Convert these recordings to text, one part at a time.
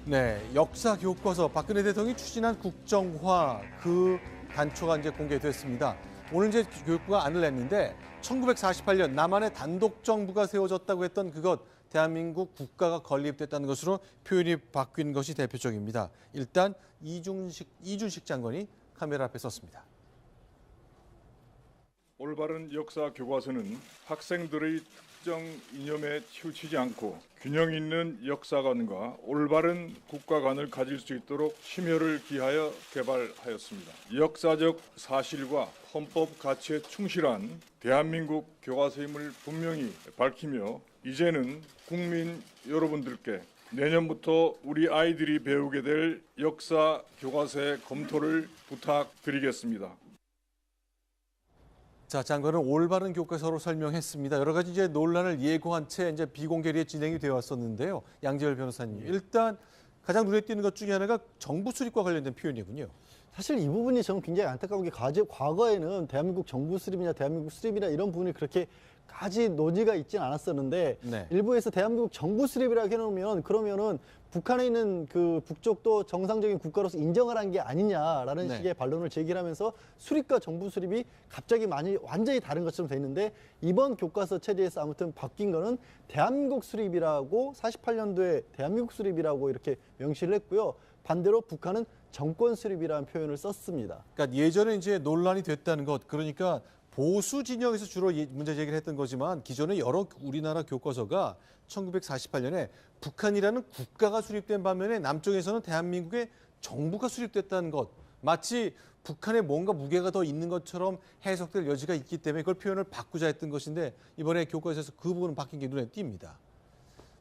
네, 역사 교과서 박근혜 대통령이 추진한 국정화 그 단초가 이제 공개됐습니다. 오늘 이제 교육부가 안을 냈는데 1948년 남한의 단독 정부가 세워졌다고 했던 그것 대한민국 국가가 건립됐다는 것으로 표현이 바뀐 것이 대표적입니다. 일단 이준식 장관이 카메라 앞에 섰습니다. 올바른 역사 교과서는 학생들의 특정 이념에 치우치지 않고 균형 있는 역사관과 올바른 국가관을 가질 수 있도록 심혈을 기하여 개발하였습니다. 역사적 사실과 헌법 가치에 충실한 대한민국 교과서임을 분명히 밝히며 이제는 국민 여러분들께 내년부터 우리 아이들이 배우게 될 역사 교과서의 검토를 부탁드리겠습니다. 자, 장관은 올바른 교과서로 설명했습니다. 여러 가지 이제 논란을 예고한 채 이제 비공개리에 진행이 되어 왔었는데요. 양재열 변호사님, 일단 가장 눈에 띄는 것 중에 하나가 정부 수립과 관련된 표현이군요. 사실 이 부분이 저는 굉장히 안타까운 게 과거에는 대한민국 정부 수립이냐 대한민국 수립이냐 이런 부분이 그렇게 까지 논의가 있진 않았었는데 네. 일부에서 대한민국 정부 수립이라고 해놓으면 그러면은 북한에 있는 그 북쪽도 정상적인 국가로서 인정을 한 게 아니냐라는 네. 식의 반론을 제기하면서 수립과 정부 수립이 갑자기 완전히 다른 것처럼 돼 있는데 이번 교과서 체제에서 아무튼 바뀐 거는 대한민국 수립이라고 48년도에 대한민국 수립이라고 이렇게 명시를 했고요. 반대로 북한은 정권 수립이라는 표현을 썼습니다. 그러니까 예전에 이제 논란이 됐다는 것, 그러니까 보수 진영에서 주로 문제 제기를 했던 거지만 기존의 여러 우리나라 교과서가 1948년에 북한이라는 국가가 수립된 반면에 남쪽에서는 대한민국의 정부가 수립됐다는 것, 마치 북한에 뭔가 무게가 더 있는 것처럼 해석될 여지가 있기 때문에 그걸 표현을 바꾸자 했던 것인데 이번에 교과서에서 그 부분은 바뀐 게 눈에 띕니다.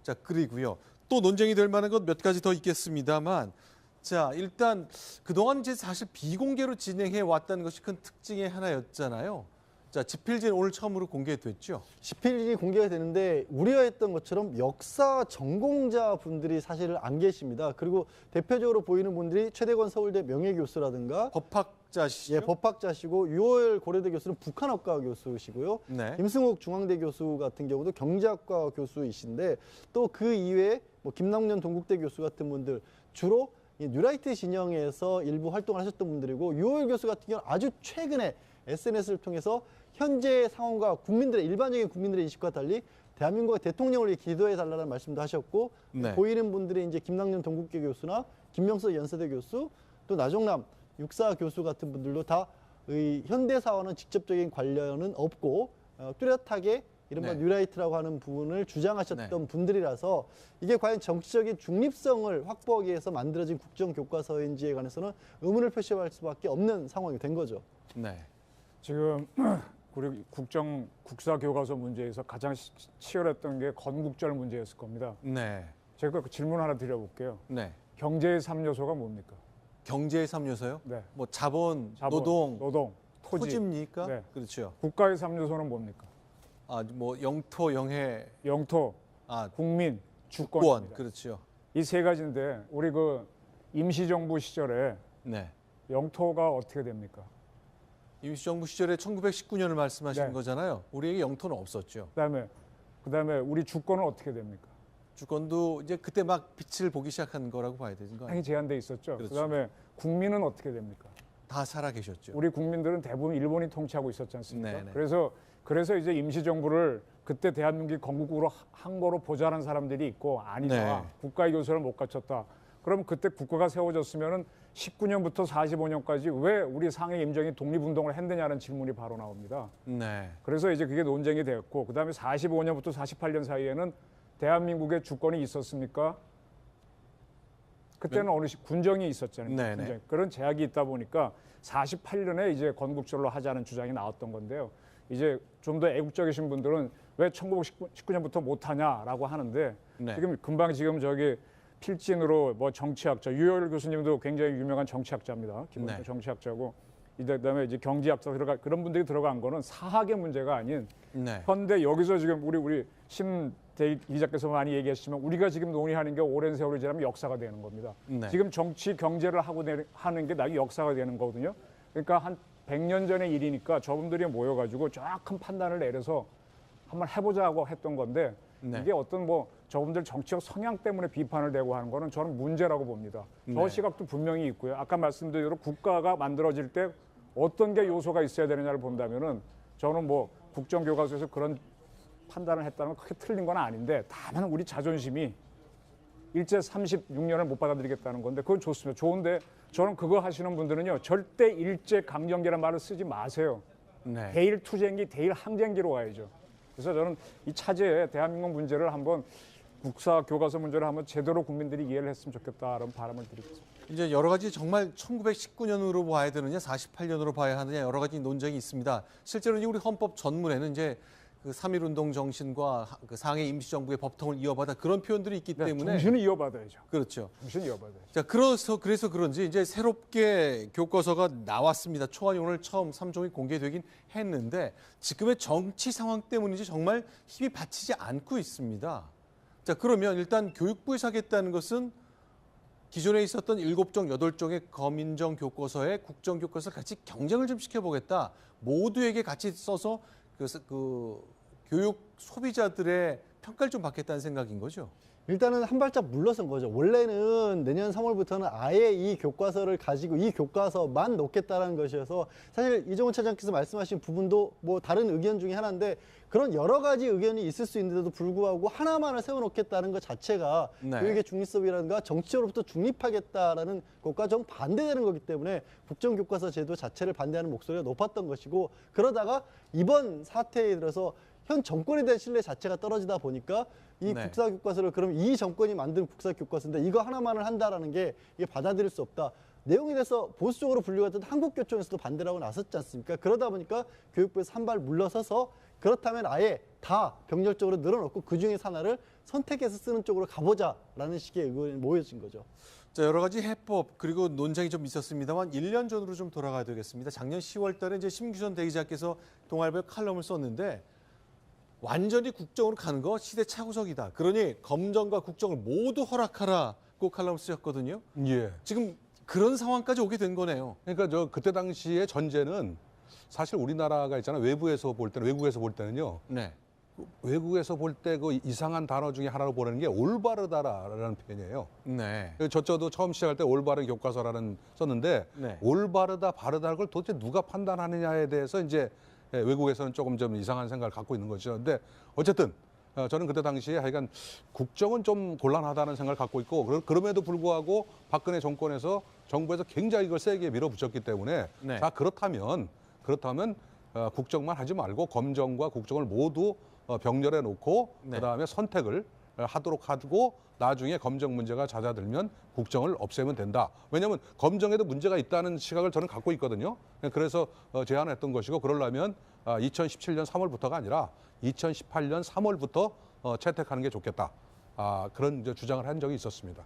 자, 그리고요. 또 논쟁이 될 만한 것 몇 가지 더 있겠습니다만 자, 일단 그동안 이제 사실 비공개로 진행해 왔다는 것이 큰 특징의 하나였잖아요. 자, 집필지는 오늘 처음으로 공개됐죠. 집필이 공개가 되는데 우려했던 것처럼 역사 전공자 분들이 사실 안 계십니다. 그리고 대표적으로 보이는 분들이 최대권 서울대 명예교수라든가 법학자시죠? 예, 법학자시고 유호열 고려대 교수는 북한학과 교수시고요. 네. 김승옥 중앙대 교수 같은 경우도 경제학과 교수이신데 또 그 이외에 뭐 김남년 동국대 교수 같은 분들 주로 뉴라이트 진영에서 일부 활동을 하셨던 분들이고 유호열 교수 같은 경우는 아주 최근에 SNS를 통해서 현재 상황과 일반적인 국민들의 인식과 달리 대한민국의 대통령을 위해 기도해 달라는 말씀도 하셨고 네. 보이는 분들이 이제 김남년 동국대 교수나 김명서 연세대 교수 또 나종남 육사 교수 같은 분들도 다 현대사와는 직접적인 관련은 없고 뚜렷하게 이른바 네. 뉴라이트라고 하는 부분을 주장하셨던 분들이라서 이게 과연 정치적인 중립성을 확보하기 위해서 만들어진 국정교과서인지에 관해서는 의문을 표시할 수밖에 없는 상황이 된 거죠. 네. 지금 우리 국사 교과서 문제에서 가장 치열했던 게 건국절 문제였을 겁니다. 네. 제가 그 질문 하나 드려볼게요. 네. 경제의 3요소가 뭡니까? 경제의 3요소요? 네. 뭐 자본, 자본, 노동, 토지. 토지입니까? 네. 그렇죠. 국가의 3요소는 뭡니까? 아, 뭐 영토, 영해, 영토, 국민, 주권. 주권입니다. 그렇죠. 이 세 가지인데 우리 그 임시정부 시절에 네. 영토가 어떻게 됩니까? 임시정부 시절에 1919년을 말씀하시는 네. 거잖아요. 우리에게 영토는 없었죠. 그다음에 우리 주권은 어떻게 됩니까? 주권도 이제 그때 막 빛을 보기 시작한 거라고 봐야 되는 거 아니에요? 당연히 제한돼 있었죠. 그렇죠. 그다음에 국민은 어떻게 됩니까? 다 살아 계셨죠. 우리 국민들은 대부분 일본이 통치하고 있었지 않습니까? 네네. 그래서 이제 임시정부를 그때 대한민국이 건국으로 한 거로 보좌하는 사람들이 있고 아니다. 네. 국가의 교서를 못 갖췄다. 그럼 그때 국가가 세워졌으면은 19년부터 45년까지 왜 우리 상해 임정이 독립운동을 했느냐는 질문이 바로 나옵니다. 네. 그래서 이제 그게 논쟁이 되었고 그다음에 45년부터 48년 사이에는 대한민국의 주권이 있었습니까? 그때는 어느 군정이 있었잖아요. 네네. 군정. 그런 제약이 있다 보니까 48년에 이제 건국절로 하자는 주장이 나왔던 건데요. 이제 좀 더 애국적이신 분들은 왜 1919년부터 못하냐라고 하는데 네. 지금 저기 필진으로 뭐 정치학자 유효열 교수님도 굉장히 유명한 정치학자입니다. 기본 네. 정치학자고 그다음에 이제 경제학자 그런 분들이 들어간 거는 사학의 문제가 아닌 네. 현대 여기서 지금 우리 심대 기자께서 많이 얘기하시지만 우리가 지금 논의하는 게 오랜 세월이 지나면 역사가 되는 겁니다. 네. 지금 정치 경제를 하는 게 나중에 역사가 되는 거거든요. 그러니까 한 100년 전의 일이니까 저분들이 모여가지고 정확한 판단을 내려서 한번 해보자고 했던 건데 네. 이게 어떤 뭐 저분들 정치적 성향 때문에 비판을 대고 하는 거는 저는 문제라고 봅니다. 저 네. 시각도 분명히 있고요. 아까 말씀드린 대로 국가가 만들어질 때 어떤 게 요소가 있어야 되느냐를 본다면은 저는 뭐 국정교과서에서 그런 판단을 했다는 건 크게 틀린 건 아닌데 다만 우리 자존심이 일제 36년을 못 받아들이겠다는 건데 그건 좋습니다. 좋은데 저는 그거 하시는 분들은요 절대 일제 강점기라는 말을 쓰지 마세요. 네. 대일 투쟁기, 대일 항쟁기로 가야죠. 그래서 저는 이 차제에 대한민국 문제를 한번 국사 교과서 문제를 한번 제대로 국민들이 이해를 했으면 좋겠다라는 바람을 드리겠습니다. 이제 여러 가지 정말 1919년으로 봐야 되느냐, 48년으로 봐야 하느냐 여러 가지 논쟁이 있습니다. 실제로 이제 우리 헌법 전문에는 이제 그 3.1운동 정신과 그 상해 임시정부의 법통을 이어받아 그런 표현들이 있기 네, 때문에 정신을 이어받아야죠. 그렇죠. 정신을 이어받아야죠. 자, 그래서 그런지 이제 새롭게 교과서가 나왔습니다. 초안이 오늘 처음 3종이 공개되긴 했는데 지금의 정치 상황 때문인지 정말 힘이 받치지 않고 있습니다. 자, 그러면 일단 교육부에서 하겠다는 것은 기존에 있었던 7종, 8종의 검인정 교과서에 국정 교과서를 같이 경쟁을 좀 시켜보겠다. 모두에게 같이 써서 그 교육 소비자들의 평가를 좀 받겠다는 생각인 거죠. 일단은 한 발짝 물러선 거죠. 원래는 내년 3월부터는 아예 이 교과서를 가지고 이 교과서만 놓겠다라는 것이어서 사실 이종훈 차장께서 말씀하신 부분도 뭐 다른 의견 중에 하나인데 그런 여러 가지 의견이 있을 수 있는데도 불구하고 하나만을 세워놓겠다는 것 자체가 네. 교육의 중립성이라든가 정치로부터 중립하겠다라는 것과 정반대되는 거기 때문에 국정교과서 제도 자체를 반대하는 목소리가 높았던 것이고 그러다가 이번 사태에 들어서 현 정권에 대한 신뢰 자체가 떨어지다 보니까 이 네. 국사교과서를 그럼 이 정권이 만든 국사교과서인데 이거 하나만을 한다라는 게 이게 받아들일 수 없다. 내용에 대해서 보수적으로 분류했던 한국교총에서도 반대를 하고 나섰지 않습니까? 그러다 보니까 교육부에서 한 발 물러서서 그렇다면 아예 다 병렬적으로 늘어놓고 그중에 하나를 선택해서 쓰는 쪽으로 가보자라는 식의 의견이 모여진 거죠. 자, 여러 가지 해법 그리고 논쟁이 좀 있었습니다만 1년 전으로 좀 돌아가야 되겠습니다. 작년 10월 달에 이제 심규선 대기자께서 동아일보에 칼럼을 썼는데 완전히 국정으로 가는 거 시대착오적이다. 그러니 검정과 국정을 모두 허락하라고 칼럼을 쓰셨거든요. 예. 지금 그런 상황까지 오게 된 거네요. 그러니까 저 그때 당시의 전제는 사실 우리나라가 있잖아요. 외국에서 볼 때는요. 네. 외국에서 볼 때 그 이상한 단어 중에 하나로 보는 게 올바르다라는 표현이에요. 네. 저도 처음 시작할 때 올바른 교과서라는 썼는데 네. 올바르다 바르다를 걸 도대체 누가 판단하느냐에 대해서 이제 외국에서는 조금 좀 이상한 생각을 갖고 있는 거죠. 근데 어쨌든 저는 그때 당시에 하여간 국정은 좀 곤란하다는 생각을 갖고 있고 그럼에도 불구하고 박근혜 정권에서 정부에서 굉장히 이걸 세게 밀어붙였기 때문에 네. 자 그렇다면 국정만 하지 말고 검정과 국정을 모두 병렬해 놓고 네. 그다음에 선택을 하도록 하고 나중에 검정 문제가 잦아들면 국정을 없애면 된다. 왜냐하면 검정에도 문제가 있다는 시각을 저는 갖고 있거든요. 그래서 제안을 했던 것이고 그러려면 2017년 3월부터가 아니라 2018년 3월부터 채택하는 게 좋겠다. 그런 이제 주장을 한 적이 있었습니다.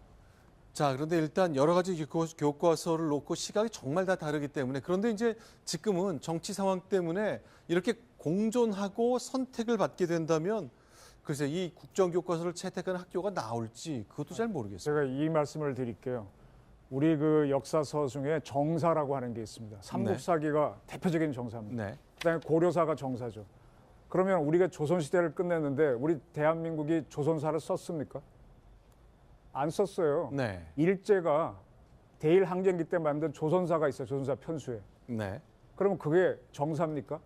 자, 그런데 일단 여러 가지 교과서를 놓고 시각이 정말 다 다르기 때문에 그런데 이제 지금은 정치 상황 때문에 이렇게 공존하고 선택을 받게 된다면 글쎄 이 국정교과서를 채택하는 학교가 나올지 그것도 잘 모르겠어요. 제가 이 말씀을 드릴게요. 우리 그 역사서 중에 정사라고 하는 게 있습니다. 삼국사기가 대표적인 정사입니다. 네. 그다음에 고려사가 정사죠. 그러면 우리가 조선시대를 끝냈는데 우리 대한민국이 조선사를 썼습니까? 안 썼어요. 네. 일제가 대일 항쟁기 때 만든 조선사가 있어요. 조선사 편수에. 네. 그러면 그게 정사입니까?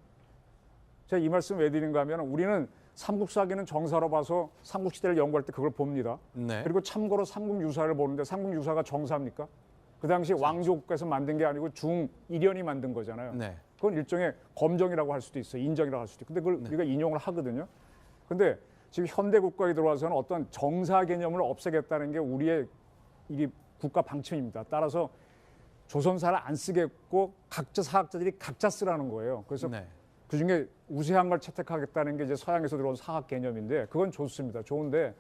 제가 이 말씀 왜 드린가 하면 우리는 삼국사기는 정사로 봐서 삼국시대를 연구할 때 그걸 봅니다. 네. 그리고 참고로 삼국유사를 보는데 삼국유사가 정사입니까? 그 당시 왕조국에서 만든 게 아니고 중일연이 만든 거잖아요. 네. 그건 일종의 검정이라고 할 수도 있어요. 인정이라고 할 수도 있고. 근데 그걸 우리가 인용을 하거든요. 근데 지금 현대 국가에 들어와서는 어떤 정사 개념을 없애겠다는 게 우리의 이게 국가 방침입니다. 따라서 조선사를 안 쓰겠고 각자 사학자들이 각자 쓰라는 거예요. 그래서 네. 그중에 우세한 걸 채택하겠다는 게 이제 서양에서 들어온 사학 개념인데 그건 좋습니다. 좋은데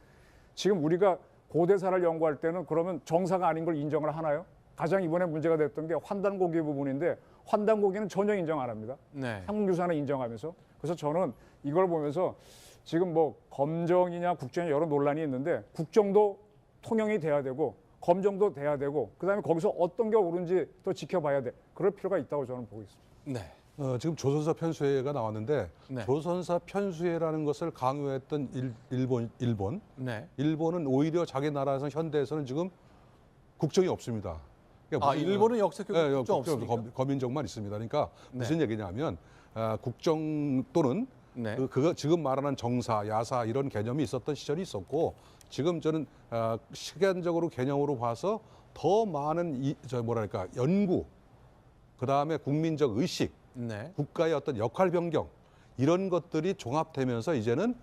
지금 우리가 고대사를 연구할 때는 그러면 정사가 아닌 걸 인정을 하나요? 가장 이번에 문제가 됐던 게 환단고기 부분인데 환단고기는 전혀 인정 안 합니다. 네. 삼국유사는 인정하면서. 그래서 저는 이걸 보면서 지금 뭐 검정이냐 국정이냐 여러 논란이 있는데 국정도 통용이 돼야 되고 검정도 돼야 되고 그다음에 거기서 어떤 게 옳은지 또 지켜봐야 돼. 그럴 필요가 있다고 저는 보고 있습니다. 네. 지금 조선사 편수회가 나왔는데 네. 조선사 편수회라는 것을 강요했던 일본. 네. 일본은 오히려 자기 나라에서 현대에서는 지금 국정이 없습니다. 그러니까 아, 일본은 역사 예, 교육 국정 없습니까? 거민족만 있습니다. 그러니까 네. 무슨 얘기냐면 국정 또는 네. 그거 지금 말하는 정사, 야사 이런 개념이 있었던 시절이 있었고 지금 저는 시간적으로 개념으로 봐서 더 많은 뭐랄까 연구, 그 다음에 국민적 의식, 네. 국가의 어떤 역할 변경 이런 것들이 종합되면서 이제는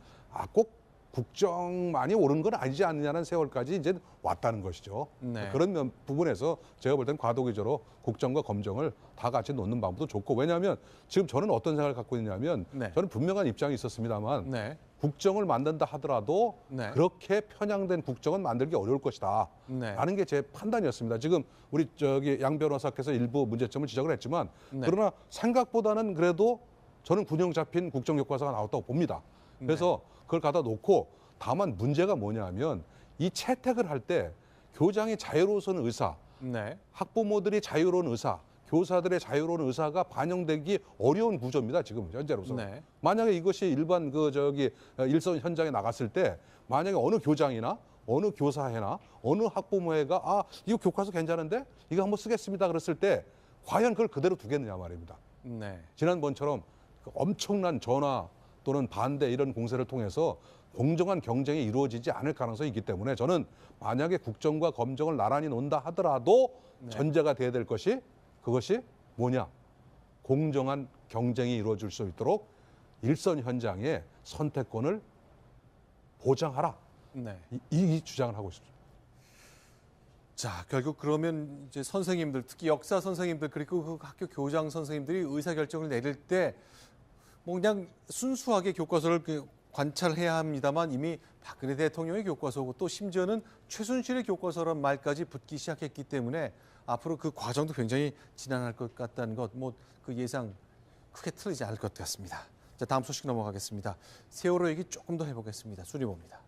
꼭 국정만이 옳은 건 아니지 않느냐는 세월까지 이제 왔다는 것이죠. 네. 그런 부분에서 제가 볼 땐 과도기적으로 국정과 검정을 다 같이 놓는 방법도 좋고 왜냐하면 지금 저는 어떤 생각을 갖고 있냐면 네. 저는 분명한 입장이 있었습니다만 네. 국정을 만든다 하더라도 네. 그렇게 편향된 국정은 만들기 어려울 것이다. 네. 라는 게 제 판단이었습니다. 지금 우리 양 변호사께서 일부 문제점을 지적을 했지만 네. 그러나 생각보다는 그래도 저는 균형 잡힌 국정 교과서가 나왔다고 봅니다. 그래서 그걸 갖다 놓고 다만 문제가 뭐냐면 이 채택을 할 때 교장이 자유로운 의사, 네. 학부모들이 자유로운 의사, 교사들의 자유로운 의사가 반영되기 어려운 구조입니다. 지금 현재로서. 네. 만약에 이것이 일반 일선 현장에 나갔을 때 만약에 어느 교장이나 어느 교사회나 어느 학부모회가 이거 교과서 괜찮은데 이거 한번 쓰겠습니다 그랬을 때 과연 그걸 그대로 두겠느냐 말입니다. 네. 지난번처럼 그 엄청난 전화 또는 반대 이런 공세를 통해서 공정한 경쟁이 이루어지지 않을 가능성이 있기 때문에 저는 만약에 국정과 검정을 나란히 놓는다 하더라도 전제가 돼야 될 것이 그것이 뭐냐? 공정한 경쟁이 이루어질 수 있도록 일선 현장의 선택권을 보장하라. 네. 이 주장을 하고 있습니다. 자, 결국 그러면 이제 선생님들, 특히 역사 선생님들 그리고 그 학교 교장 선생님들이 의사 결정을 내릴 때 뭐 그냥 순수하게 교과서를 관찰해야 합니다만 이미 박근혜 대통령의 교과서고 또 심지어는 최순실의 교과서란 말까지 붙기 시작했기 때문에 앞으로 그 과정도 굉장히 지난할 것 같다는 것, 뭐 그 예상 크게 틀리지 않을 것 같습니다. 자, 다음 소식 넘어가겠습니다. 세월호 얘기 조금 더 해보겠습니다. 순위봅니다.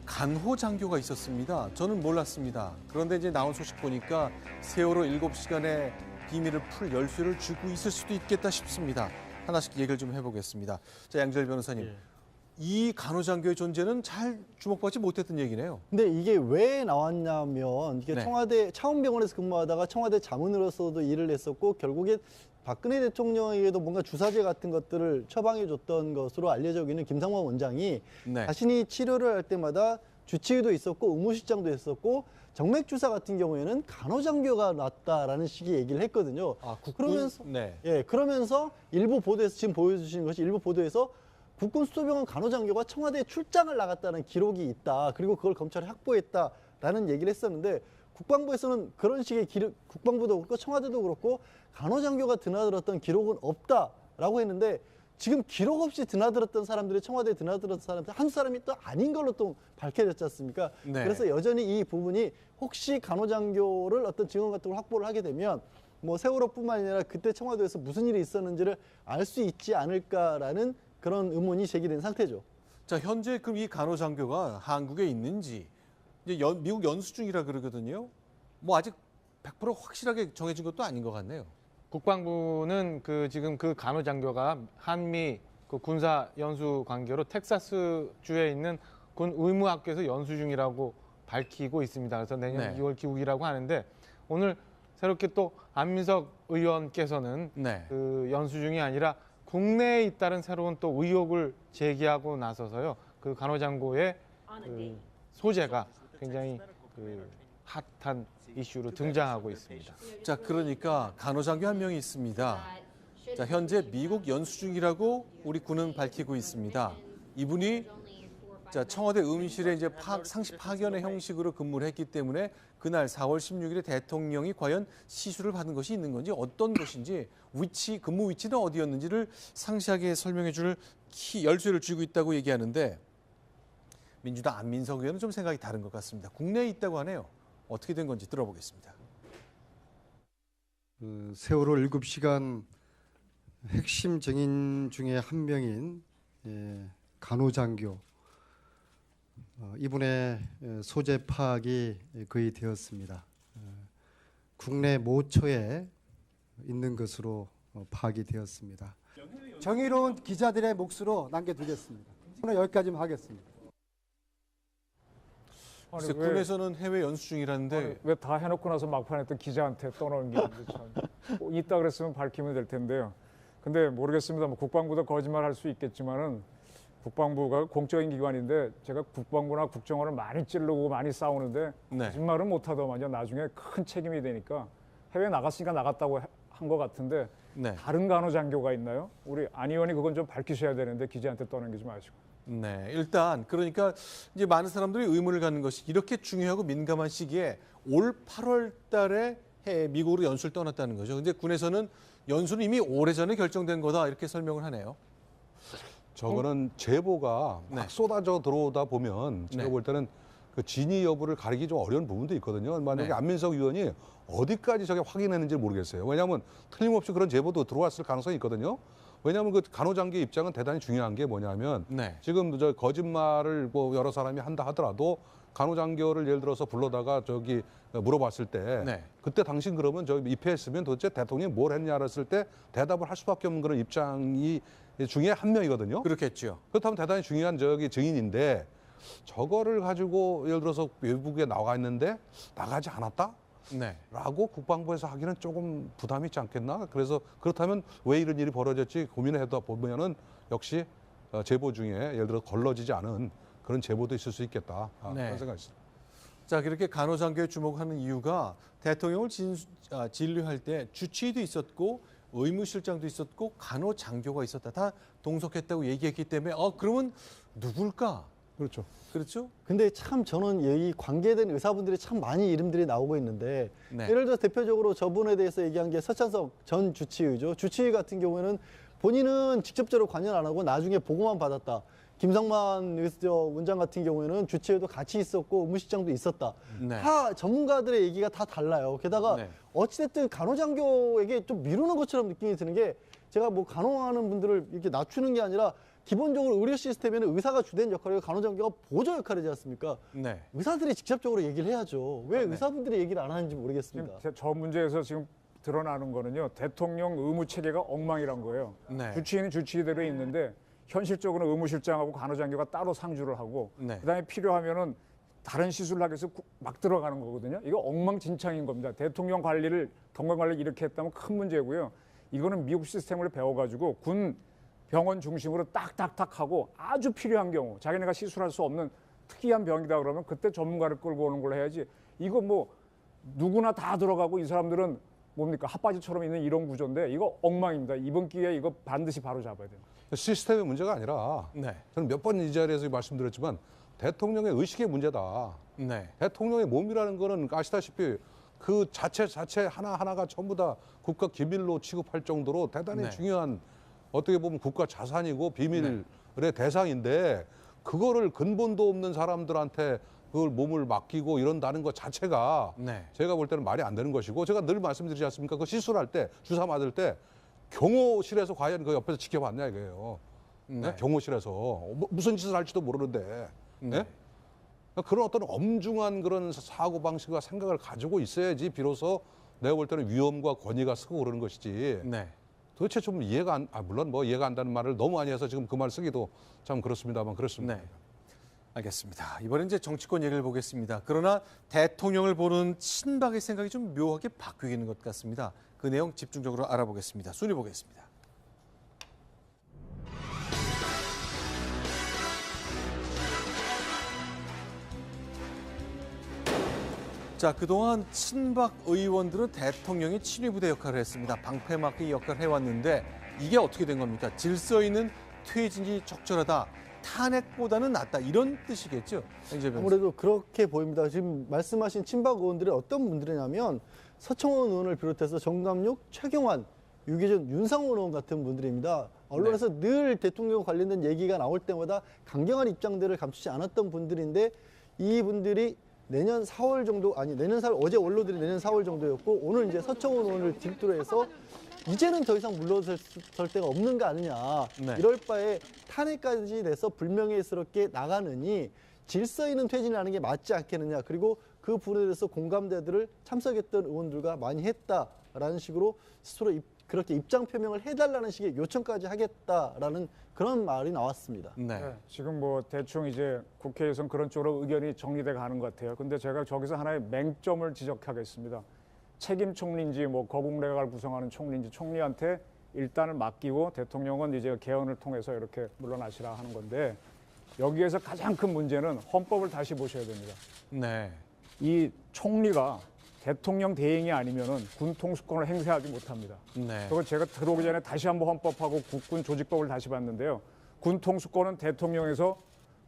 간호 장교가 있었습니다. 저는 몰랐습니다. 그런데 이제 나온 소식 보니까 세월호 7시간의 비밀을 풀 열쇠를 쥐고 있을 수도 있겠다 싶습니다. 하나씩 얘기를 좀 해보겠습니다. 자, 양재열 변호사님. 이 간호장교의 존재는 잘 주목받지 못했던 얘기네요. 근데 이게 왜 나왔냐면 이게 네. 청와대 차원병원에서 근무하다가 청와대 자문으로서도 일을 했었고 결국에 박근혜 대통령에게도 뭔가 주사제 같은 것들을 처방해 줬던 것으로 알려져 있는 김상원 원장이 네. 자신이 치료를 할 때마다 주치의도 있었고 의무실장도 있었고 정맥 주사 같은 경우에는 간호장교가 낫다라는 식의 얘기를 했거든요. 그러면서 네. 그러면서 일부 보도에서 지금 보여주시는 것이 일부 보도에서 국군수도병원 간호장교가 청와대에 출장을 나갔다는 기록이 있다. 그리고 그걸 검찰이 확보했다라는 얘기를 했었는데 국방부에서는 그런 식의 국방부도 그렇고 청와대도 그렇고 간호장교가 드나들었던 기록은 없다라고 했는데 지금 기록 없이 드나들었던 사람들이 청와대에 드나들었던 사람들 한 사람이 또 아닌 걸로 또 밝혀졌지 않습니까? 네. 그래서 여전히 이 부분이 혹시 간호장교를 어떤 증언 같은 걸 확보를 하게 되면 뭐 세월호뿐만 아니라 그때 청와대에서 무슨 일이 있었는지를 알 수 있지 않을까라는 그런 의문이 제기된 상태죠. 자, 현재 그럼 이 간호장교가 한국에 있는지 이제 미국 연수 중이라 그러거든요. 뭐 아직 100% 확실하게 정해진 것도 아닌 것 같네요. 국방부는 지금 그 간호장교가 한미 그 군사 연수 관계로 텍사스 주에 있는 군 의무학교에서 연수 중이라고 밝히고 있습니다. 그래서 내년 네. 2월 귀국이라고 하는데 오늘 새롭게 또 안민석 의원께서는 네. 그 연수 중이 아니라 국내에 잇따른 새로운 또 의혹을 제기하고 나서서요. 그 간호장교의 그 소재가 굉장히 그 핫한 이슈로 등장하고 있습니다. 자, 그러니까 간호장교 한 명이 있습니다. 자, 현재 미국 연수 중이라고 우리 군은 밝히고 있습니다. 이분이 자, 청와대 의무실에 이제 상시 파견의 형식으로 근무를 했기 때문에 그날 4월 16일에 대통령이 과연 시술을 받은 것이 있는 건지 어떤 것인지 근무 위치는 어디였는지를 상세하게 설명해 줄 열쇠를 쥐고 있다고 얘기하는데 민주당 안민석 의원은 좀 생각이 다른 것 같습니다. 국내에 있다고 하네요. 어떻게 된 건지 들어보겠습니다. 세월호 7시간 핵심 증인 중에 한 명인 간호장교 이분의 소재 파악이 거의 되었습니다. 국내 모처에 있는 것으로 파악이 되었습니다. 정의로운 기자들의 몫으로 남겨두겠습니다. 오늘 여기까지만 하겠습니다. 아니, 글쎄, 군에서는 해외 연수 중이라는데 왜 다 해놓고 나서 막판에 또 기자한테 떠넘기는지 참. 있다 그랬으면 밝히면 될 텐데요. 근데 모르겠습니다. 뭐 국방부도 거짓말할 수 있겠지만은 국방부가 공적인 기관인데 제가 국방부나 국정원을 많이 찌르고 많이 싸우는데 네. 거짓말은 못하더만요. 나중에 큰 책임이 되니까 해외 나갔으니까 나갔다고 한 것 같은데 네. 다른 간호장교가 있나요? 우리 안 의원이 그건 좀 밝히셔야 되는데 기자한테 떠넘기지 마시고. 네, 일단 그러니까 이제 많은 사람들이 의문을 갖는 것이 이렇게 중요하고 민감한 시기에 올 8월 달에 미국으로 연수를 떠났다는 거죠. 근데 군에서는 연수는 이미 오래전에 결정된 거다 이렇게 설명을 하네요. 저거는 제보가 막 네. 쏟아져 들어오다 보면 제가 네. 볼 때는 그 진위 여부를 가리기 좀 어려운 부분도 있거든요. 만약에 네. 안민석 의원이 어디까지 저게 확인했는지 모르겠어요. 왜냐하면 틀림없이 그런 제보도 들어왔을 가능성이 있거든요. 왜냐하면 그 간호장교 입장은 대단히 중요한 게 뭐냐면 네. 지금 저 거짓말을 뭐 여러 사람이 한다 하더라도 간호장교를 예를 들어서 불러다가 저기 물어봤을 때 네. 그때 당신 그러면 저 입회했으면 도대체 대통령이 뭘 했냐 했을 때 대답을 할 수밖에 없는 그런 입장이 중에 한 명이거든요. 그렇겠죠. 그렇다면 대단히 중요한 저기 증인인데 저거를 가지고 예를 들어서 외국에 나가 있는데 나가지 않았다? 네. 라고 국방부에서 하기는 조금 부담이 있지 않겠나? 그래서 그렇다면 왜 이런 일이 벌어졌지 고민을 해다 보면은 역시 제보 중에 예를 들어 걸러지지 않은 그런 제보도 있을 수 있겠다. 네. 그런 생각이 있습니다. 자, 그렇게 간호장교에 주목하는 이유가 대통령을 진료할 때 주치의도 있었고 의무실장도 있었고 간호장교가 있었다. 다 동석했다고 얘기했기 때문에 그러면 누굴까? 그렇죠. 그렇죠? 근데 참 저는 이 관계된 의사분들이 참 많이 이름들이 나오고 있는데 네. 예를 들어 대표적으로 저분에 대해서 얘기한 게 서찬석 전 주치의죠. 주치의 같은 경우에는 본인은 직접적으로 관여 안 하고 나중에 보고만 받았다. 김성만 원장 같은 경우에는 주치의도 같이 있었고 의무실장도 있었다. 네. 다 전문가들의 얘기가 다 달라요. 게다가 네. 어찌됐든 간호장교에게 좀 미루는 것처럼 느낌이 드는 게 제가 뭐 간호하는 분들을 이렇게 낮추는 게 아니라 기본적으로 의료 시스템에는 의사가 주된 역할이고 간호장교가 보조 역할이지 않습니까? 네. 의사들이 직접적으로 얘기를 해야죠. 왜 의사분들이 얘기를 안 하는지 모르겠습니다. 지금 저 문제에서 지금 드러나는 거는요. 대통령 의무 체계가 엉망이란 거예요. 네. 주치의는 주치의대로 있는데 현실적으로 의무실장하고 간호장교가 따로 상주를 하고 네. 그다음에 필요하면은 다른 시술을 하기 위해서 막 들어가는 거거든요. 이거 엉망진창인 겁니다. 대통령 관리를 건강 관리를 이렇게 했다면 큰 문제고요. 이거는 미국 시스템을 배워가지고 군 병원 중심으로 딱딱딱 하고 아주 필요한 경우 자기네가 시술할 수 없는 특이한 병이다 그러면 그때 전문가를 끌고 오는 걸 해야지. 이거 뭐 누구나 다 들어가고 이 사람들은 뭡니까 핫바지처럼 있는 이런 구조인데 이거 엉망입니다. 이번 기회에 이거 반드시 바로 잡아야 돼요. 시스템의 문제가 아니라 네. 저는 몇 번 이 자리에서 말씀드렸지만 대통령의 의식의 문제다. 네. 대통령의 몸이라는 거는 아시다시피 그 자체 하나하나가 전부 다 국가 기밀로 취급할 정도로 대단히 네. 중요한 어떻게 보면 국가 자산이고 비밀의 대상인데 그거를 근본도 없는 사람들한테 그걸 몸을 맡기고 이런다는 것 자체가 네. 제가 볼 때는 말이 안 되는 것이고 제가 늘 말씀드리지 않습니까? 그 시술할 때 주사 맞을 때 경호실에서 과연 그 옆에서 지켜봤냐 이거예요. 네. 경호실에서 무슨 짓을 할지도 모르는데 네. 그런 어떤 엄중한 그런 사고 방식과 생각을 가지고 있어야지 비로소 내가 볼 때는 위험과 권위가 서고 그러는 것이지. 네. 도대체 좀 이해가 물론 뭐 이해가 안 되는 말을 너무 많이 해서 지금 그 말 쓰기도 참 그렇습니다만 그렇습니다. 네. 알겠습니다. 이번엔 이제 정치권 얘기를 보겠습니다. 그러나 대통령을 보는 친박의 생각이 좀 묘하게 바뀌는 것 같습니다. 그 내용 집중적으로 알아보겠습니다. 순위 보겠습니다. 자, 그동안 친박 의원들은 대통령의 친위부대 역할을 했습니다. 방패막이 역할을 해왔는데 이게 어떻게 된 겁니까? 질서 있는 퇴진이 적절하다. 탄핵보다는 낫다. 이런 뜻이겠죠? 아무래도 그렇게 보입니다. 지금 말씀하신 친박 의원들이 어떤 분들이냐면 서청원 의원을 비롯해서 정감육, 최경환, 유기준, 윤상원 의원 같은 분들입니다. 언론에서 늘 대통령 관련된 얘기가 나올 때마다 강경한 입장들을 감추지 않았던 분들인데 이분들이 내년 4월 정도 내년 4월 어제 원로들이 내년 4월 정도였고 오늘 이제 서청원 의원을 뒷두로 해서 이제는 더 이상 물러설 데가 없는 거 아니냐. 네. 이럴 바에 탄핵까지 돼서 불명예스럽게 나가느니 질서 있는 퇴진을 하는 게 맞지 않겠느냐. 그리고 그 부분에 대해서 공감대들을 참석했던 의원들과 많이 했다라는 식으로 스스로 그렇게 입장 표명을 해달라는 식의 요청까지 하겠다라는 그런 말이 나왔습니다. 네. 네, 지금 뭐 대충 이제 국회에서는 그런 쪽으로 의견이 정리돼 가는 것 같아요. 근데 제가 저기서 하나의 맹점을 지적하겠습니다. 책임 총리인지 뭐 거국내각을 구성하는 총리인지 총리한테 일단은 맡기고 대통령은 이제 개헌을 통해서 이렇게 물러나시라 하는 건데 여기에서 가장 큰 문제는 헌법을 다시 보셔야 됩니다. 네. 이 총리가 대통령 대행이 아니면은 군 통수권을 행사하지 못합니다. 네. 그리고 제가 들어오기 전에 다시 한번 헌법하고 국군 조직법을 다시 봤는데요. 군 통수권은 대통령에서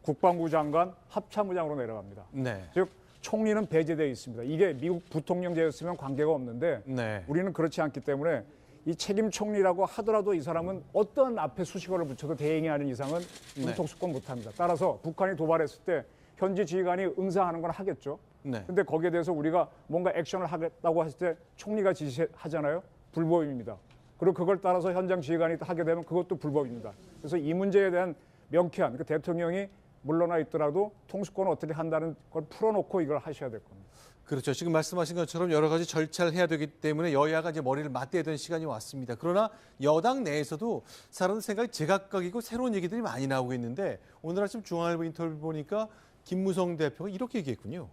국방부 장관, 합참의장으로 내려갑니다. 네. 즉 총리는 배제되어 있습니다. 이게 미국 부통령제였으면 관계가 없는데 네. 우리는 그렇지 않기 때문에 이 책임 총리라고 하더라도 이 사람은 어떤 앞에 수식어를 붙여도 대행이 아닌 이상은 군 통수권 못합니다. 따라서 북한이 도발했을 때 현지 지휘관이 응사하는 건 하겠죠. 네. 근데 거기에 대해서 우리가 뭔가 액션을 하겠다고 했을 때 총리가 지시하잖아요. 불법입니다. 그리고 그걸 따라서 현장 지휘관이 하게 되면 그것도 불법입니다. 그래서 이 문제에 대한 명쾌한 대통령이 물러나 있더라도 통수권을 어떻게 한다는 걸 풀어놓고 이걸 하셔야 될 겁니다. 그렇죠. 지금 말씀하신 것처럼 여러 가지 절차를 해야 되기 때문에 여야가 이제 머리를 맞대야 되는 시간이 왔습니다. 그러나 여당 내에서도 사람들 생각이 제각각이고 새로운 얘기들이 많이 나오고 있는데 오늘 아침 중앙일보 인터뷰 보니까 김무성 대표가 이렇게 얘기했군요.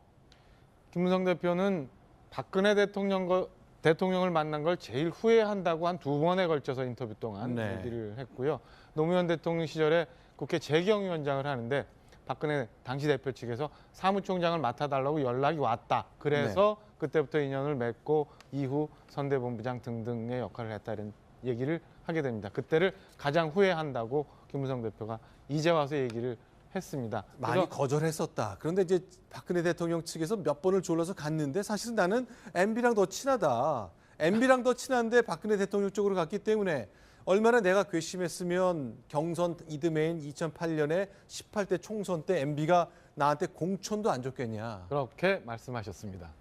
김무성 대표는 박근혜 대통령을 만난 걸 제일 후회한다고 한 2번에 걸쳐서 인터뷰 동안 네. 얘기를 했고요. 노무현 대통령 시절에 국회 재경위원장을 하는데 박근혜 당시 대표 측에서 사무총장을 맡아달라고 연락이 왔다. 그래서 그때부터 인연을 맺고 이후 선대본부장 등등의 역할을 했다 이런 얘기를 하게 됩니다. 그때를 가장 후회한다고 김무성 대표가 이제 와서 얘기를 했습니다. 많이 거절했었다. 그런데 이제 박근혜 대통령 측에서 몇 번을 졸라서 갔는데 사실은 나는 MB랑 더 친하다. MB랑 더 친한데 박근혜 대통령 쪽으로 갔기 때문에 얼마나 내가 괘씸했으면 경선 이듬해인 2008년에 18대 총선 때 MB가 나한테 공천도 안 줬겠냐. 그렇게 말씀하셨습니다.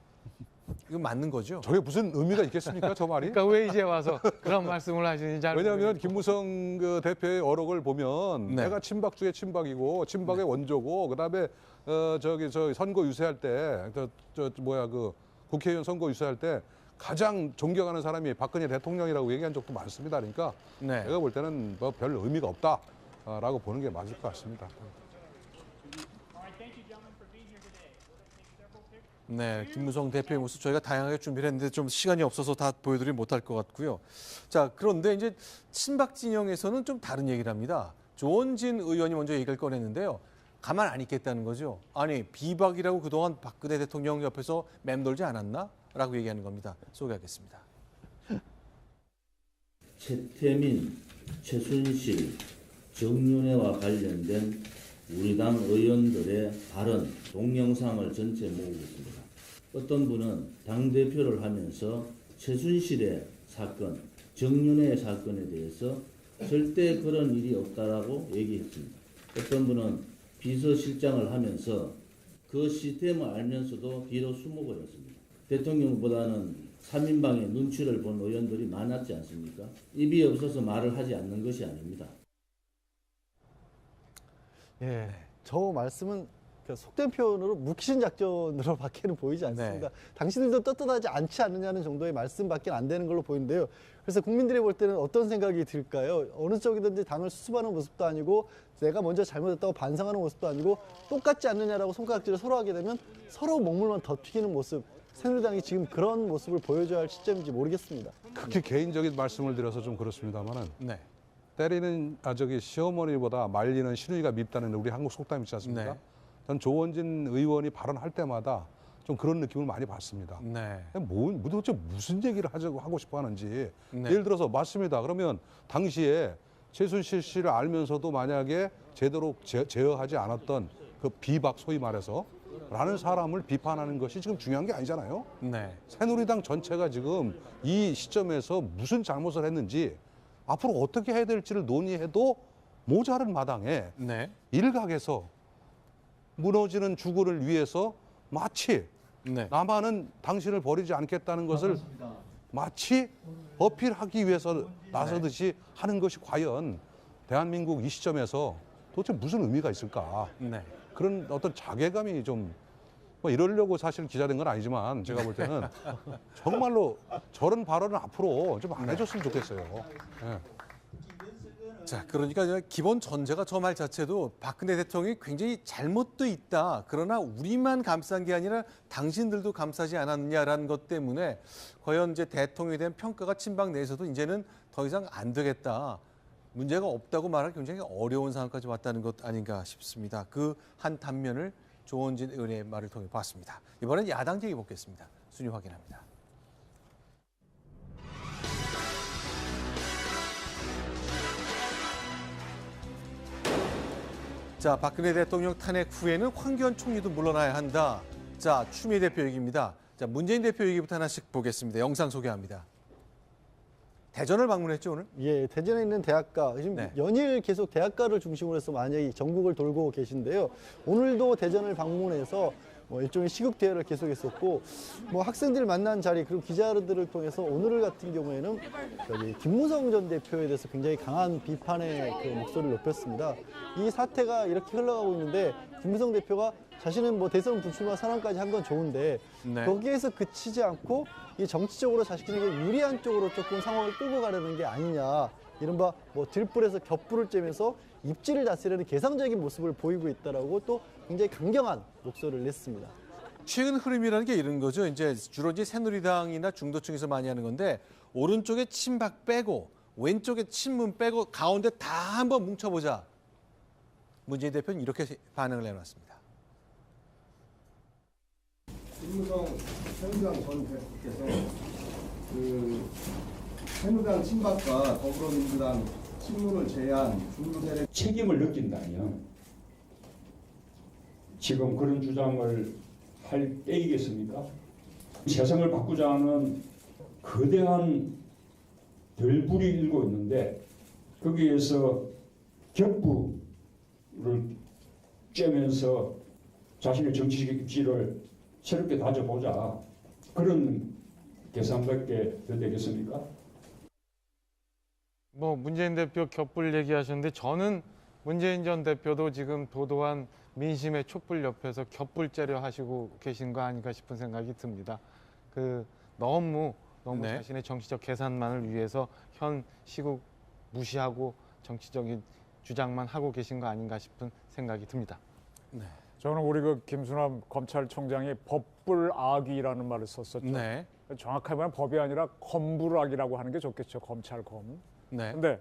이거 맞는 거죠? 저게 무슨 의미가 있겠습니까, 저 말이? 그러니까 왜 이제 와서 그런 말씀을 하시는지 잘 왜냐하면 모르겠고. 김무성 그 대표의 어록을 보면 네. 내가 친박 중에 친박이고 친박의 원조고 그다음에 저 선거 유세할 때 그 국회의원 선거 유세할 때 가장 존경하는 사람이 박근혜 대통령이라고 얘기한 적도 많습니다. 그러니까 네. 제가 볼 때는 뭐 별 의미가 없다라고 보는 게 맞을 것 같습니다. 네, 김무성 대표의 모습 저희가 다양하게 준비를 했는데 좀 시간이 없어서 다 보여드리지 못할 것 같고요. 자, 그런데 이제 친박 진영에서는 좀 다른 얘기를 합니다. 조원진 의원이 먼저 얘기를 꺼냈는데요. 가만 안 있겠다는 거죠. 아니, 비박이라고 그동안 박근혜 대통령 옆에서 맴돌지 않았나? 라고 얘기하는 겁니다. 소개하겠습니다. 최태민, 최순실, 정윤회와 관련된 우리 당 의원들의 발언, 동영상을 전체 모으고 있습니다. 어떤 분은 당대표를 하면서 최순실의 사건, 정윤회의 사건에 대해서 절대 그런 일이 없다라고 얘기했습니다. 어떤 분은 비서실장을 하면서 그 시스템을 알면서도 뒤로 숨어버렸습니다. 대통령보다는 3인방의 눈치를 본 의원들이 많았지 않습니까? 입이 없어서 말을 하지 않는 것이 아닙니다. 예, 저 말씀은 속된 표현으로 묵신 작전으로 밖에는 보이지 않습니다. 당신들도 떳떳하지 않지 않느냐는 정도의 말씀밖에 안 되는 걸로 보이는데요. 그래서 국민들이 볼 때는 어떤 생각이 들까요? 어느 쪽이든지 당을 수습하는 모습도 아니고 내가 먼저 잘못했다고 반성하는 모습도 아니고 똑같지 않느냐라고 손가락질을 서로 하게 되면 서로 목물만 더 튀기는 모습. 새누리당이 지금 그런 모습을 보여줘야 할 시점인지 모르겠습니다. 극히 개인적인 말씀을 드려서 좀 그렇습니다만은 네. 때리는 시어머니보다 말리는 시누이가 밉다는 우리 한국 속담 있지 않습니까? 네. 전 조원진 의원이 발언할 때마다 좀 그런 느낌을 많이 받습니다. 네. 도대체 무슨 얘기를 하고 싶어 하는지. 네. 예를 들어서 맞습니다. 그러면 당시에 최순실 씨를 알면서도 만약에 제대로 제어하지 않았던 그 비박 소위 말해서 라는 사람을 비판하는 것이 지금 중요한 게 아니잖아요. 네. 새누리당 전체가 지금 이 시점에서 무슨 잘못을 했는지 앞으로 어떻게 해야 될지를 논의해도 모자른 마당에 네. 일각에서 무너지는 주거를 위해서 마치 네. 남한은 당신을 버리지 않겠다는 것을 마치 어필하기 위해서 나서듯이 하는 것이 과연 대한민국 이 시점에서 도대체 무슨 의미가 있을까? 네. 그런 어떤 자괴감이 좀 뭐 이러려고 사실 기자된 건 아니지만 제가 볼 때는 정말로 저런 발언을 앞으로 좀 안 해줬으면 좋겠어요. 예. 자, 그러니까 기본 전제가 저 말 자체도 박근혜 대통령이 굉장히 잘못도 있다. 그러나 우리만 감싼 게 아니라 당신들도 감싸지 않았느냐라는 것 때문에 과연 이제 대통령에 대한 평가가 친박 내에서도 이제는 더 이상 안 되겠다. 문제가 없다고 말하기 굉장히 어려운 상황까지 왔다는 것 아닌가 싶습니다. 그 한 단면을 조원진 의원의 말을 통해 봤습니다. 이번엔 야당 얘기 보겠습니다. 순위 확인합니다. 자, 박근혜 대통령 탄핵 후에는 황교안 총리도 물러나야 한다. 자, 추미애 대표 얘기입니다. 자, 문재인 대표 얘기부터 하나씩 보겠습니다. 영상 소개합니다. 대전을 방문했죠, 오늘? 예, 대전에 있는 대학가 지금 네. 연일 계속 대학가를 중심으로 해서 많이 전국을 돌고 계신데요. 오늘도 대전을 방문해서 일종의 시국 대회를 계속했었고, 학생들 만난 자리 그리고 기자들을 통해서 오늘 같은 경우에는 김무성 전 대표에 대해서 굉장히 강한 비판의 그 목소리를 높였습니다. 이 사태가 이렇게 흘러가고 있는데 김무성 대표가 자신은 대선 불출마 선언까지 한 건 좋은데 네. 거기에서 그치지 않고 이 정치적으로 자신에게 유리한 쪽으로 조금 상황을 끌고 가려는 게 아니냐. 이른바 들불에서 겹불을 쬐면서 입지를 다스리는 개성적인 모습을 보이고 있다라고 또 굉장히 강경한 목소리를 냈습니다. 최근 흐름이라는 게 이런 거죠. 이제 주로 이제 새누리당이나 중도층에서 많이 하는 건데 오른쪽에 친박 빼고 왼쪽에 친문 빼고 가운데 다 한번 뭉쳐보자. 문재인 대표는 이렇게 반응을 내놨습니다. 김무성 새누리당 전 대표께서 새누리당 친박과 더불어민주당 친문을 제외한 중도 세력 책임을 느낀다면 지금 그런 주장을 할 때이겠습니까? 세상을 바꾸자는 거대한 들불이 일고 있는데 거기에서 격부를 쬐면서 자신의 정치적 입지를 새롭게 다져보자. 그런 계산밖에 더 되겠습니까? 문재인 대표 겹불 얘기하셨는데 저는 문재인 전 대표도 지금 도도한 민심의 촛불 옆에서 겹불 째려 하시고 계신 거 아닌가 싶은 생각이 듭니다. 너무 네. 자신의 정치적 계산만을 위해서 현 시국 무시하고 정치적인 주장만 하고 계신 거 아닌가 싶은 생각이 듭니다. 네. 저는 우리 김수남 검찰총장이 법불악이라는 말을 썼었죠. 네. 정확하게 말하면 법이 아니라 검불악이라고 하는 게 좋겠죠. 검찰검. 네. 근데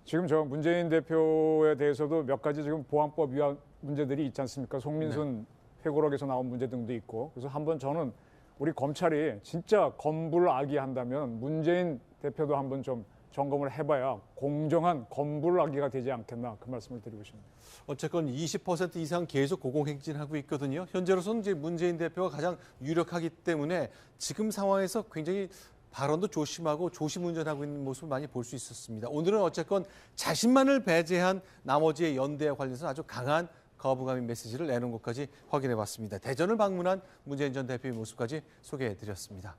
지금 저 문재인 대표에 대해서도 몇 가지 지금 보안법 위반 문제들이 있지 않습니까? 송민순 회고록에서 나온 문제 등도 있고. 그래서 한번 저는 우리 검찰이 진짜 검불악이 한다면 문재인 대표도 한번 좀 점검을 해봐야 공정한 검불악이가 되지 않겠나 그 말씀을 드리고 싶습니다. 어쨌건 20% 이상 계속 고공행진하고 있거든요. 현재로서는 이제 문재인 대표가 가장 유력하기 때문에 지금 상황에서 굉장히 발언도 조심하고 조심운전하고 있는 모습을 많이 볼 수 있었습니다. 오늘은 어쨌건 자신만을 배제한 나머지의 연대와 관련해서 아주 강한 거부감의 메시지를 내놓은 것까지 확인해봤습니다. 대전을 방문한 문재인 전 대표의 모습까지 소개해드렸습니다.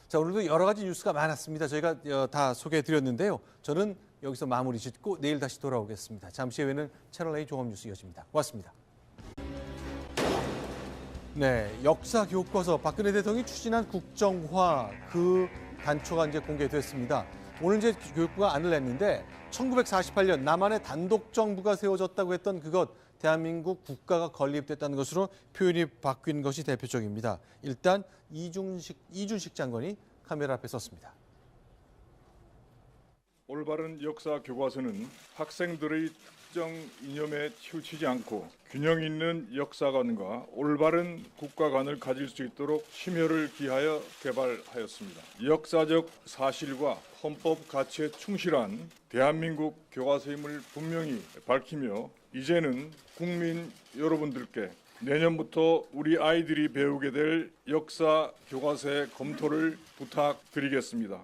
자, 오늘도 여러 가지 뉴스가 많았습니다. 저희가 다 소개해드렸는데요. 저는 여기서 마무리 짓고 내일 다시 돌아오겠습니다. 잠시 후에는 채널A 종합뉴스 이어집니다. 고맙습니다. 네, 역사 교과서 박근혜 대통령이 추진한 국정화 그 단초가 이제 공개됐습니다. 오늘 이제 교육부가 안을 냈는데 1948년 남한의 단독 정부가 세워졌다고 했던 그것 대한민국 국가가 건립됐다는 것으로 표현이 바뀐 것이 대표적입니다. 일단 이준식 장관이 카메라 앞에 섰습니다. 올바른 역사 교과서는 학생들의 특정 이념에 치우치지 않고 균형 있는 역사관과 올바른 국가관을 가질 수 있도록 심혈을 기하여 개발하였습니다. 역사적 사실과 헌법 가치에 충실한 대한민국 교과서임을 분명히 밝히며 이제는 국민 여러분들께 내년부터 우리 아이들이 배우게 될 역사 교과서의 검토를 부탁드리겠습니다.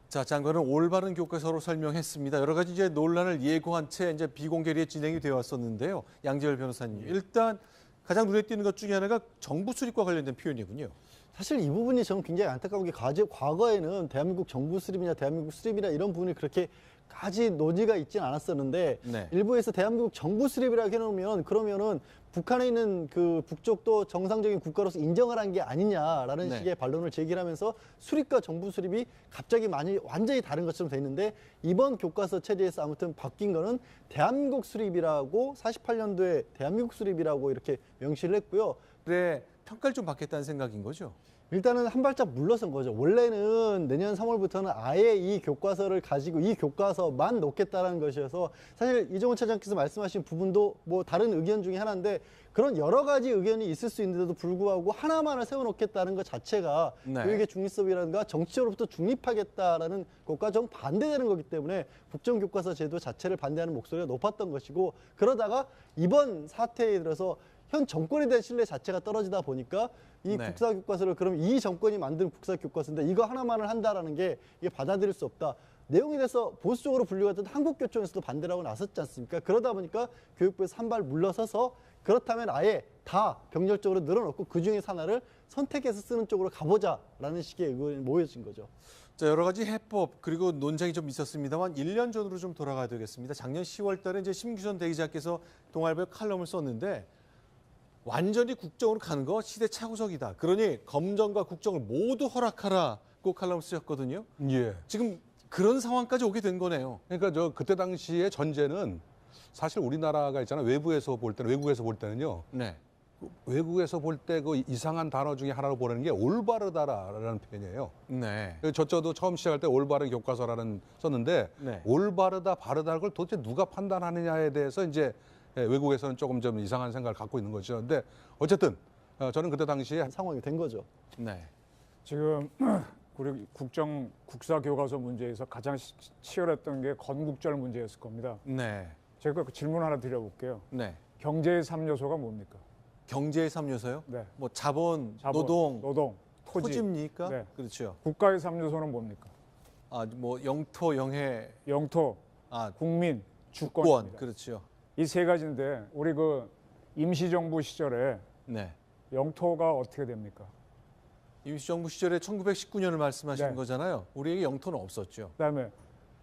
자, 장관은 올바른 교과서로 설명했습니다. 여러 가지 이제 논란을 예고한 채 이제 비공개리에 진행이 되어 왔었는데요. 양재열 변호사님, 일단 가장 눈에 띄는 것 중에 하나가 정부 수립과 관련된 표현이군요. 사실 이 부분이 저는 굉장히 안타까운 게 과거에는 대한민국 정부 수립이냐 대한민국 수립이나 이런 부분이 그렇게까지 논의가 있진 않았었는데 네. 일부에서 대한민국 정부 수립이라고 해놓으면 그러면은 북한에 있는 그 북쪽도 정상적인 국가로서 인정을 한 게 아니냐라는 네. 식의 반론을 제기하면서 수립과 정부 수립이 갑자기 완전히 다른 것처럼 돼 있는데 이번 교과서 체제에서 아무튼 바뀐 거는 대한민국 수립이라고 48년도에 대한민국 수립이라고 이렇게 명시를 했고요. 네, 평가를 좀 받겠다는 생각인 거죠. 일단은 한 발짝 물러선 거죠. 원래는 내년 3월부터는 아예 이 교과서를 가지고 이 교과서만 놓겠다라는 것이어서 사실 이종훈 차장께서 말씀하신 부분도 뭐 다른 의견 중에 하나인데 그런 여러 가지 의견이 있을 수 있는데도 불구하고 하나만을 세워놓겠다는 것 자체가 네. 교육의 중립성이라든가 정치적으로부터 중립하겠다라는 것과 좀 반대되는 거기 때문에 국정교과서 제도 자체를 반대하는 목소리가 높았던 것이고 그러다가 이번 사태에 들어서 현 정권에 대한 신뢰 자체가 떨어지다 보니까 이 네. 국사교과서를 그럼 이 정권이 만든 국사교과서인데 이거 하나만을 한다라는 게 이게 받아들일 수 없다. 내용에 대해서 보수적으로 분류했던 한국교총에서도 반대를 하고 나섰지 않습니까? 그러다 보니까 교육부에서 한 발 물러서서 그렇다면 아예 다 병렬적으로 늘어놓고 그중에 하나를 선택해서 쓰는 쪽으로 가보자라는 식의 의견이 모여진 거죠. 자, 여러 가지 해법 그리고 논쟁이 좀 있었습니다만 1년 전으로 좀 돌아가야 되겠습니다. 작년 10월 달에 이제 심규선 대기자께서 동아일보에 칼럼을 썼는데 완전히 국정으로 가는 거 시대착오적이다. 그러니 검정과 국정을 모두 허락하라고 칼럼을 쓰셨거든요. 예. 지금 그런 상황까지 오게 된 거네요. 그러니까 그때 당시의 전제는 사실 우리나라가 있잖아요. 외국에서 볼 때는요. 네. 외국에서 볼 때 그 이상한 단어 중에 하나로 보내는 게 올바르다라는 표현이에요. 네. 저도 처음 시작할 때 올바른 교과서라는 썼는데 네. 올바르다 바르다는 걸 도대체 누가 판단하느냐에 대해서 이제 외국에서는 조금 좀 이상한 생각을 갖고 있는 거죠. 근데 어쨌든 저는 그때 당시에 상황이 된 거죠. 네. 지금 우리 국사 교과서 문제에서 가장 치열했던 게 건국절 문제였을 겁니다. 네. 제가 그 질문 하나 드려볼게요. 네. 경제의 3요소가 뭡니까? 경제의 3요소요? 네. 뭐 자본, 노동, 토지. 토지입니까? 네. 그렇죠. 국가의 3요소는 뭡니까? 아, 뭐 영토, 영해, 영토, 아, 국민, 주권. 주권입니다. 그렇죠. 이 세 가지인데 우리 그 임시정부 시절에 네. 영토가 어떻게 됩니까? 임시정부 시절에 1919년을 말씀하시는 네. 거잖아요. 우리에게 영토는 없었죠.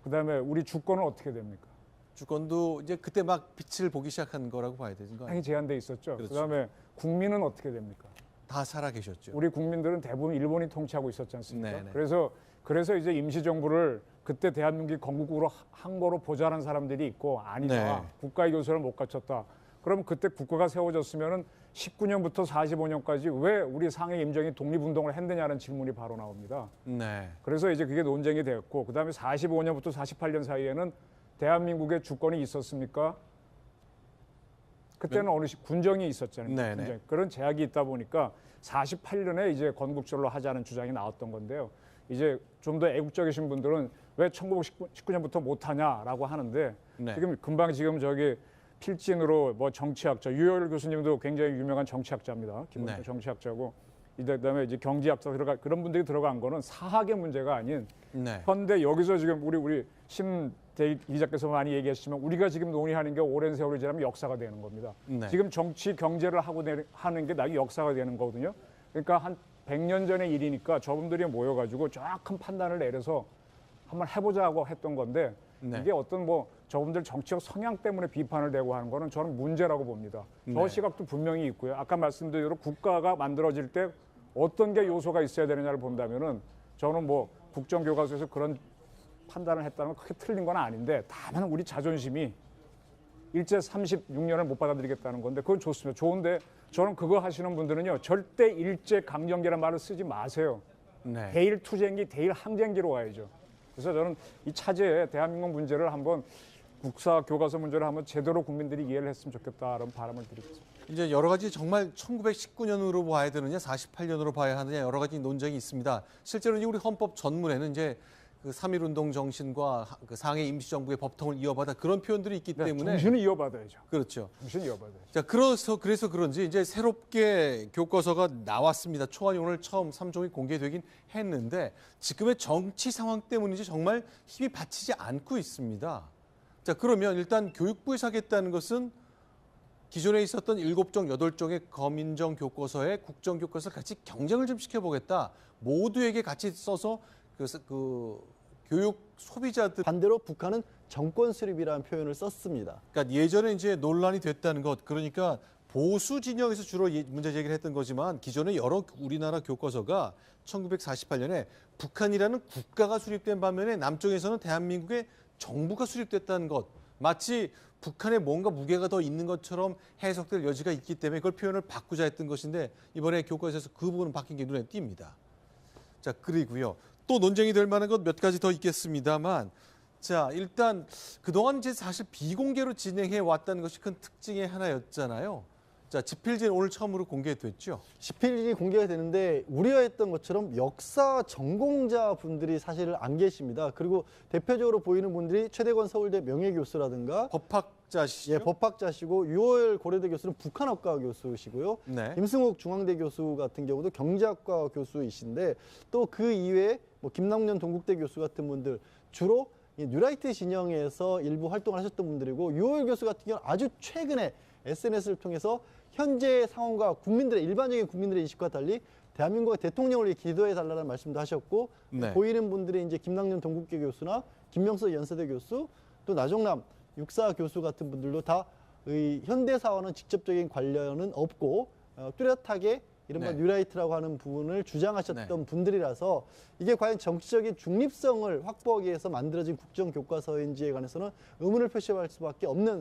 그다음에 우리 주권은 어떻게 됩니까? 주권도 이제 그때 막 빛을 보기 시작한 거라고 봐야 되는 거 아니에요? 당연히 제한돼 있었죠. 그렇죠. 그다음에 국민은 어떻게 됩니까? 다 살아 계셨죠. 우리 국민들은 대부분 일본이 통치하고 있었지 않습니까? 네네. 그래서 이제 임시정부를 그때 대한민국이 건국으로 한 거로 보좌하는 사람들이 있고 아니다. 네. 국가의 요소를 못 갖췄다. 그럼 그때 국가가 세워졌으면은 19년부터 45년까지 왜 우리 상해 임정이 독립운동을 했느냐는 질문이 바로 나옵니다. 네. 그래서 이제 그게 논쟁이 되었고 그다음에 45년부터 48년 사이에는 대한민국의 주권이 있었습니까? 그때는 어느 군정이 있었잖아요. 네네. 군정. 그런 제약이 있다 보니까 48년에 이제 건국절로 하자는 주장이 나왔던 건데요. 이제 좀 더 애국적이신 분들은 왜 1919년부터 못하냐라고 하는데 네. 지금 저기 필진으로 뭐 정치학자 유효열 교수님도 굉장히 유명한 정치학자입니다. 기본적으로 네. 정치학자고 그다음에 이제 경제학자 그런 분들이 들어간 거는 사학의 문제가 아닌 네. 그런데 여기서 지금 우리 심 기자께서 많이 얘기하시지만 우리가 지금 논의하는 게 오랜 세월이 지나면 역사가 되는 겁니다. 네. 지금 정치 경제를 하는 게 나중에 역사가 되는 거거든요. 그러니까 한 100년 전의 일이니까 저분들이 모여가지고 정확한 판단을 내려서 한번 해보자고 했던 건데 네. 이게 어떤 뭐 저분들 정치적 성향 때문에 비판을 내고 하는 거는 저는 문제라고 봅니다. 저 네. 시각도 분명히 있고요. 아까 말씀드린 대로 국가가 만들어질 때 어떤 게 요소가 있어야 되느냐를 본다면은 저는 뭐 국정교과서에서 그런 판단을 했다는 건 크게 틀린 건 아닌데 다만 우리 자존심이 일제 36년을 못 받아들이겠다는 건데 그건 좋습니다. 좋은데 저는 그거 하시는 분들은요 절대 일제 강점기라는 말을 쓰지 마세요. 네. 대일 투쟁기, 대일 항쟁기로 가야죠. 그래서 저는 이 차제에 대한민국 문제를 한번 국사 교과서 문제를 한번 제대로 국민들이 이해를 했으면 좋겠다라는 바람을 드리겠습니다. 이제 여러 가지 정말 1919년으로 봐야 되느냐, 48년으로 봐야 하느냐 여러 가지 논쟁이 있습니다. 실제로 우리 헌법 전문에는 이제 그 3.1운동 정신과 그 상해 임시정부의 법통을 이어받아 그런 표현들이 있기 때문에 정신을 이어받아야죠. 그렇죠. 정신 이어받아야죠. 자, 그래서 그런지 이제 새롭게 교과서가 나왔습니다. 초안이 오늘 처음 3종이 공개되긴 했는데 지금의 정치 상황 때문인지 정말 힘이 받치지 않고 있습니다. 자, 그러면 일단 교육부에서 하겠다는 것은 기존에 있었던 7종, 8종의 검인정 교과서에 국정 교과서를 같이 경쟁을 좀 시켜보겠다. 모두에게 같이 써서 그 교육 소비자들 반대로 북한은 정권 수립이라는 표현을 썼습니다. 그러니까 예전에 이제 논란이 됐다는 것, 그러니까 보수 진영에서 주로 문제 제기를 했던 거지만 기존에 여러 우리나라 교과서가 1948년에 북한이라는 국가가 수립된 반면에 남쪽에서는 대한민국의 정부가 수립됐다는 것, 마치 북한에 뭔가 무게가 더 있는 것처럼 해석될 여지가 있기 때문에 그걸 표현을 바꾸자 했던 것인데 이번에 교과서에서 그 부분은 바뀐 게 눈에 띕니다. 자, 그리고요. 또 논쟁이 될 만한 것 몇 가지 더 있겠습니다만, 자, 일단 그동안 이제 사실 비공개로 진행해 왔다는 것이 큰 특징의 하나였잖아요. 자, 집필지는 오늘 처음으로 공개됐죠. 집필지 공개가 되는데 우려했던 것처럼 역사 전공자 분들이 사실은 안 계십니다. 그리고 대표적으로 보이는 분들이 최대권 서울대 명예교수라든가 법학자시죠. 예, 법학자시고 유호열 고려대 교수는 북한학과 교수시고요. 네. 김승욱 중앙대 교수 같은 경우도 경제학과 교수이신데 또 그 이외에 뭐 김남년 동국대 교수 같은 분들 주로 이 뉴라이트 진영에서 일부 활동을 하셨던 분들이고 유호열 교수 같은 경우는 아주 최근에 SNS를 통해서 현재 상황과 일반적인 국민들의 인식과 달리 대한민국의 대통령을 위해 기도해 달라는 말씀도 하셨고 네. 보이는 분들이 이제 김남년 동국대 교수나 김명석 연세대 교수 또 나종남 육사 교수 같은 분들도 다 현대사와는 직접적인 관련은 없고 뚜렷하게 이른바 네. 뉴라이트라고 하는 부분을 주장하셨던 분들이라서 이게 과연 정치적인 중립성을 확보하기 위해서 만들어진 국정교과서인지에 관해서는 의문을 표시할 수밖에 없는